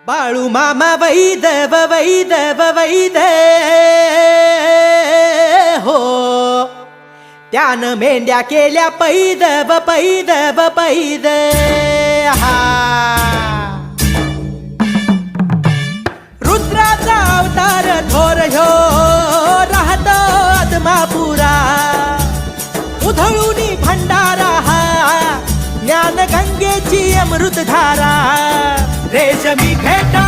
बाळू मामा वैदव वैदव वैद हो, त्यानं मेंढ्या केल्या पैदव पैदव पैद हा. रुद्राचा अवतार थोर ह्यो राहतो आदमापुरा, उधळूनी भंडारा हा ज्ञान गंगेची अमृतधारा. रेशमी फेटा